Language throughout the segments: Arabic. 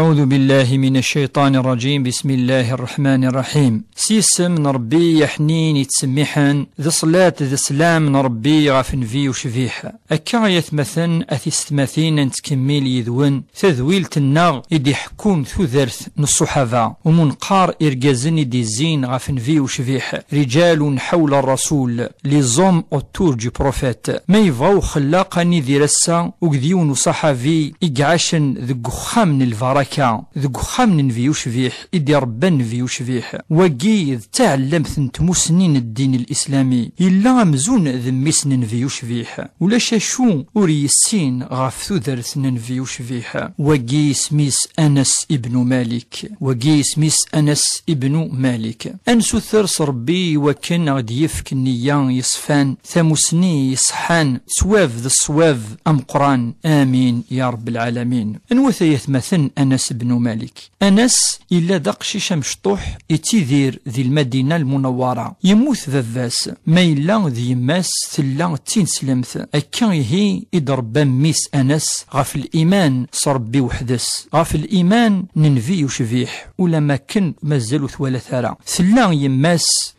أعوذ بالله من الشيطان الرجيم. بسم الله الرحمن الرحيم. سيسم نربي يحنين يتسمحن ذا صلاة ذا سلام نربي غافن في وشفيح أكا يتمثن أثيستماثين نتكمل يذون تذويل تناغ يدي حكون ثوذرث نصحابة ومنقار إرجازن يدي زين غافن في وشفيح رجال حول الرسول لزوم أوتور جي بروفيت ما يبغاو خلاقاني ذي رسا وكذيون صحابي إقعاشن ذو خامن الفركة ذو خامن في وشفيح إدي ربان في وشفيح وقيد تعلمت نتموسنين الدين الإسلامي إلا مزون ذميسن في وشفيح ولا شاشو وريسين غاف ثوذرثن في وشفيح وقي سميس أنس ابن مالك وقي سميس أنس ابن مالك أنسو ثرس ربي وكن غدي يفك النيان يصفان ثمسني يصحان سواف ذا الصواف أم قران آمين يا رب العالمين. أنوث يثمثن أنس بن مالك أنس إلا دقشيش مشطوح يتيذير ذي المدينة المنورة يموت ذذاس ما إلا ذي ماس ثلا تين سلمث أكا هي إضرب ميس أنس غاف الإيمان صربي وحدس غاف الإيمان ننفي وشفيح ولا ما كن مازالو ثوالة ثرى ثلا يماس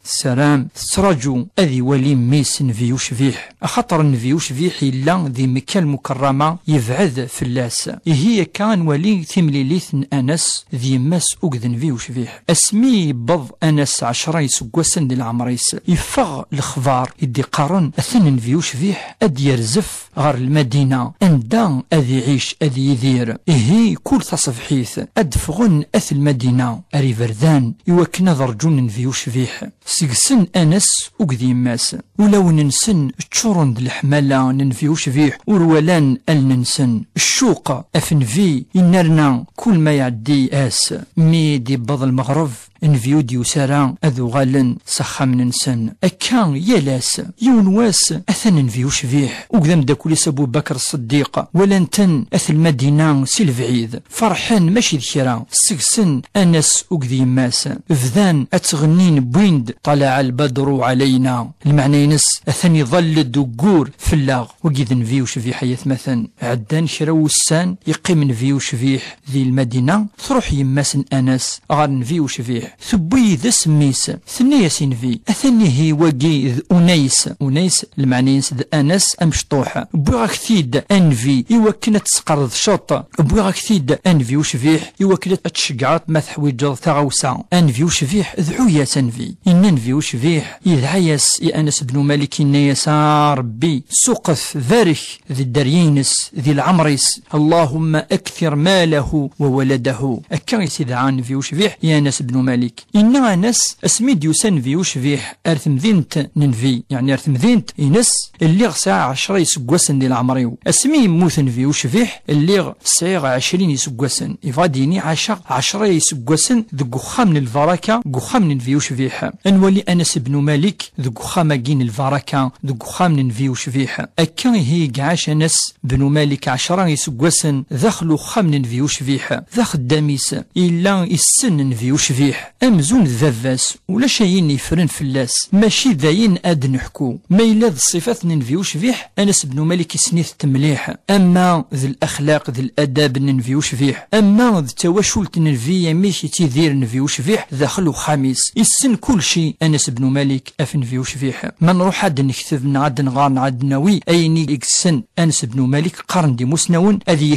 سرام تراجو أذي ولي ميس نفيو شفيح أخطر نفيو شفيح إلا ذي مكة المكرمة يبعد في اللاس هي كان ولي ثمليليث أنس ذي ماس أقذ نفيو شفيح اسمي بض أنس 10 يسقوسن دي العمريس يفغ الخبار يدي قارن أثن نفيو شفيح أد يرزف غار المدينة أندا أذي عيش أذي يذير هي كل تصفحيث أدفغن أث المدينة أري فردان يوكنا ضرجون نفيو شفيح سيقسن أنس وقذي ماس ولو ننسن تشورن الحمالة ننفيو شفيح ورولان الننسن الشوق أفنفي إنرنا كل ما يعدي آس ميدي بض المغرب انفيو ديو سارا أذو غالن سخام ننسن أكان يلاس يونواس أثن انفيو شفيح وقدام داكولي أبو بكر الصديق ولنتن أث المدينة سيلفعيد فرحان ماشي ذكرا سكسن أنس وقذي ماس فذان أتغنين بويند طلع البدر علينا المعنى ينس أثن يظل الدقور في اللاغ وقيد نفيو شفيح يثمثن عدان شراو السان يقيم نفيو شفيح ذي المدينة تروح يماسن أنس غار نفيو شفيح ثبي ذا سميس ثنية سينفي أثني هي وقي أنيس المعني ينس ذا أنس أمشطوح بوغاك ثيد أنفي يوكنا تسقرض شوط بوغاك ثيد أنفي وشفيح يوكنا تشقعات ما تحويج تغوسا أنفي وشفيح ذعويا تنفي إن أنفي وشفيح يدعيس يا أنس بن مالك النيس ربي سقف ذارك ذي الدرينس ذي العمريس اللهم أكثر ماله وولده أكايس إذا عن في وشفيح يا أنس بن مالك إن أنس اسمي ديوسان في وشفيح أرثم ذينت ننفي يعني أرثم ذينت إنس اللي غسا 10 يسقوسن دي العمريو اسمي يموثن في وشفيح اللي سعيغ 20 يسقوسن يفاديني 10 يسقوسن ذو خام من الفركة قخام من في وشفيح أنولي أنس بن مالك ذو خام جين الفركة ذو خام من في وشفيح أكا هي قعاش أنس بن مالك 10 يسقوسن ذخلو خام في وشفيح ذخ الدميس إلا السن في وشفيح أمزون ذذاس ولا شيء يفرن في اللاس ماشي ذاين أد نحكو ما إلا ذي الصفات ننفيو شفيح أنس بن مالك سنيث تمليح أما ذي الأخلاق ذي الأداب ننفيو شفيح أما ذي التواشلت ننفي يميش تيذير ننفيو شفيح داخلو خامس السن كل شيء أنس بن مالك أفنفيو شفيح ما نروح عاد نكتب نعاد نغار نعاد ناوي أيني إكسن أنس بن مالك قرن دي مسنون أذي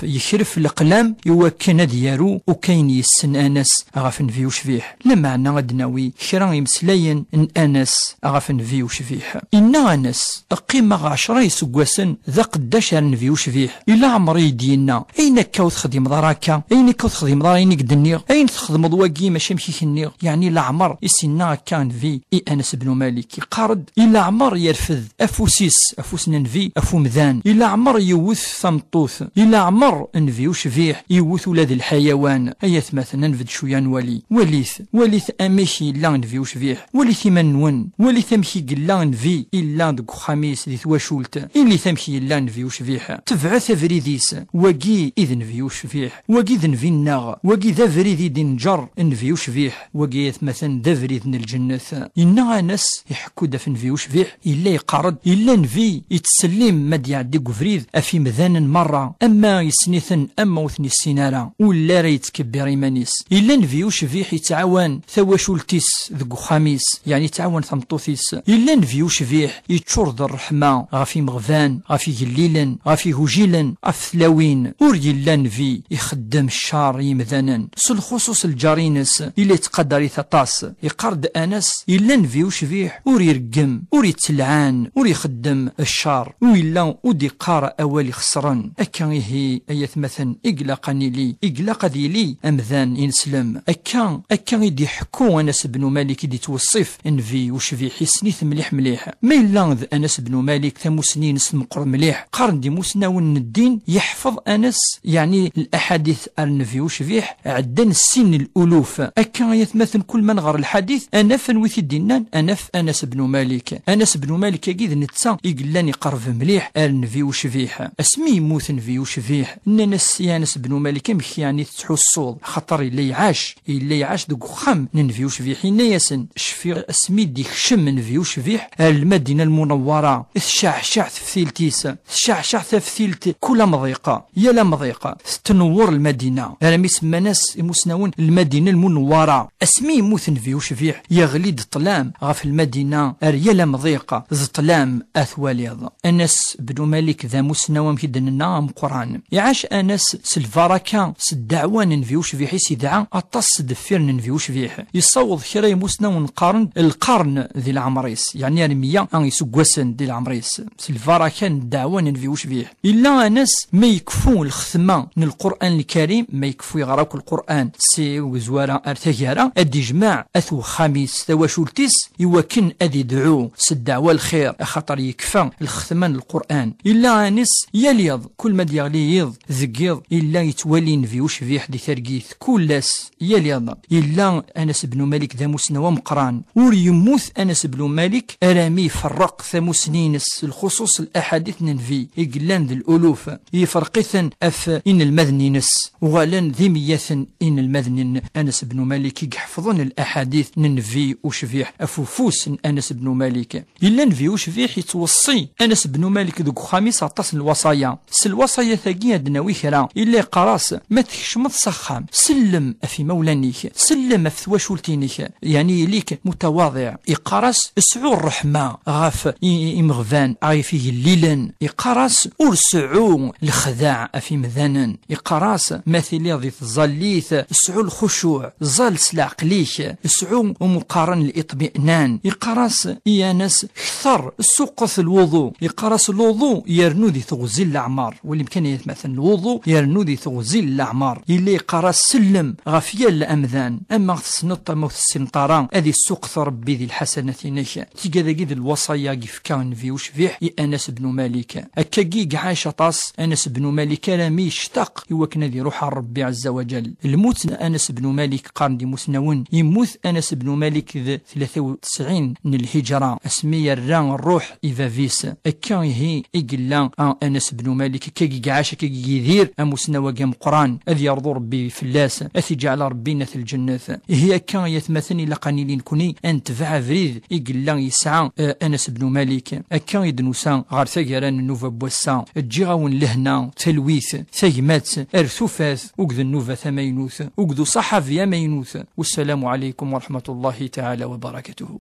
يخرف الأقلام يوكن ديارو وكاين يسن أنس غافن فيو شفيح لما عنا غدناوي كرا يمسلاين ان أنس غافن فيو شفيح إن أنس أقيم 10 يسقوسن ذا قداش نفيو شفيح إلا عمري دينا أين كاوث خديم ضراكا أين كاوث خديم ضرايني قدنيغ أين تخدم ضواقي ماشي مشي النيغ يعني لا عمر يسنا كان في أنس بن مالك يقارد إلا عمر يرفض أفوس ننفي أفو مذان إلا عمر يوث ثمطوث إلا عمر نفيو شفيح يوث ولاد الحيوان أيث مثلا نفد شويا نولي وليث أميشي لا نفي وشفيح وليث منون وليث أمشي لا نفي إلا دك خميس دي ثواشولت إلي ثمشي لا نفي وشفيح تبع ثفريديس وقي إذ نفي وشفيح وقي ذ نفي الناغ وقي ذا فريدي دي نجر نفي وشفيح وقي مثلا ذا فريد من الجنة إنها ناس يحكو دا في نفي وشفيح إلا يقارد إلا نفي يتسلم ما ديعدي قفريد أفي مذانا مرة أما يسنيثن أما وثني السينارة ولا راه يتكبر إيمانيس إلا نفي وشفيح يتعاون ثواشولتيس ذكو خميس يعني يتعاون ثمطوثيس إلا نفي وشفيح يتشور ذا الرحمة غافي مغفان غافي جليلا غافي هجيلا أفثلاوين وريلا نفي يخدم الشار يمذانا سلخصوص الجارينس إلا يتقدر يثطاس يقرد أنس إلا نفي وشفيح وريرقم وريتلعان وريخدم الشار وإلا ودي قارا أولي خسرا أكا هي أيث مثلا إقلاقني لي إقلاق ذي لي أمذان ينسلم أكا يدي حكو أنس بن مالك يدي توصف نفي وشفيح يسنيث مليح ما إلا أنس بن مالك ثموسنين سمقر مليح قرن دي موسناون الدين يحفظ أنس يعني الأحاديث النفي وشفيح عدن السن الألوف أكا يتمثل كل من غير الحديث أنا فنوث الدينان أنا في أنس بن مالك أكيد نتسا يقلاني قرف مليح النفي وشفيح اسمي يموت نفي وشفيح ننس يانس بن مالك مخ يعني تحو الصوت خطر إلا يعاش دوك خم ننفي وشفيح ياسن شفي اسمي ديك شم نفي وشفيح المدينة المنورة الشعشع ثفثيلتيس الشعشع ثفثيلت كل مضيقة يلا مضيقة تنور المدينة رامي سما ناس مسناون المدينة المنورة اسمي يموت نفي وشفيح يغليد الظلام غف المدينة يلا مضيقة زطلام أثواليض أنس بن مالك ذا مسناوم كدنا قرآن يعاش أنس سلفاركا سدعوان نفي وشفيح سيدعا أطس دفير نفي وشفيح يصوض خيري مسناون القرن ذي العمريس يعني رمية أن يسقوسن ذي العمريس سلفاركا دعوان نفي وشفيح إلا أنس ما يكفون الخثمة من القرآن الكريم ما يكفو يغراك القرآن سي وزوارا ارتجارا أدي جماع أثو خميس ثواشولتيس يوكن أدي دعو سدعوى الخير خاطر يكفى الخثمان القرآن إلا أنس يليض كل ما ديغليض ذقيض إلا يتولي نفي وشفيح دي ثرقيث كلاس يليض إلا أنس بن مالك ذا مسنوى مقران وريموث أنس بن مالك أرامي فرق ثمسنينس الخصوص الأحاديث ننفي إقلان ذي الألوف يفرقثن إن المذنينس وغالان ذي مياث إن المذنين أنس بن مالك يحفظون الأحاديث ننفي وشفيح أفوفوس أنس بن مالك إلا نفي وشفيح يتوصي أنس بن مالك ذوك خميس عطاس الوصايا الوصايا ثاقية دناوي خيرا إلا قراص ما تكشمط صخام سلم في مولانيك سلم في ثواشولتينيك يعني ليك متواضع يقراص اسعو الرحمة غاف إمغفان فيه الليلا يقراص أرسعو الخداع في مذانا يقراص مثلي ضيف الظليث اسعو الخشوع ظل سلعقليك اسعو ومقارن الإطمئنان يقراص يا ناس كثر السقف الوضوء يقراص الوضوء يرنو ذي تغزيل الأعمار واللي كان يتمثل الوضوء يرنو ذي تغزيل الأعمار اللي يقراص سلم غفيا الأمذان أما تسنط موت السنطران هذه السقف ربي ذي الحسنة نشا تيجا ذي الوصايا كيف كان في وشفيح أنس بن مالك أكاكي عايش طاس أنس بن مالك رامي اشتاق يوكنا ذي روح ربي عز وجل الموت أنس بن مالك قارن دي مسنون يموت أنس بن مالك 93 من الهجرة اسمي الران الروح إيفافيس أكا هي إقلا أنس بن مالك كي عاش كي يدير أمسنوا قام قران أذ يرضو ربي فلاس أثي جعل ربينا في الجنة هي أكا يتمثني لقانيلين كوني أن تفع فريد إقلا يسعى أنس بن مالك أكا يدنوسا غار ثقران النوفا بوسا الجيغاون لهنا تلويث ثيمات أرثوفاث وقذ النوفا ثمينوث وقذ صحفيا مينوث والسلام عليكم ورحمة الله تعالى وبركاته.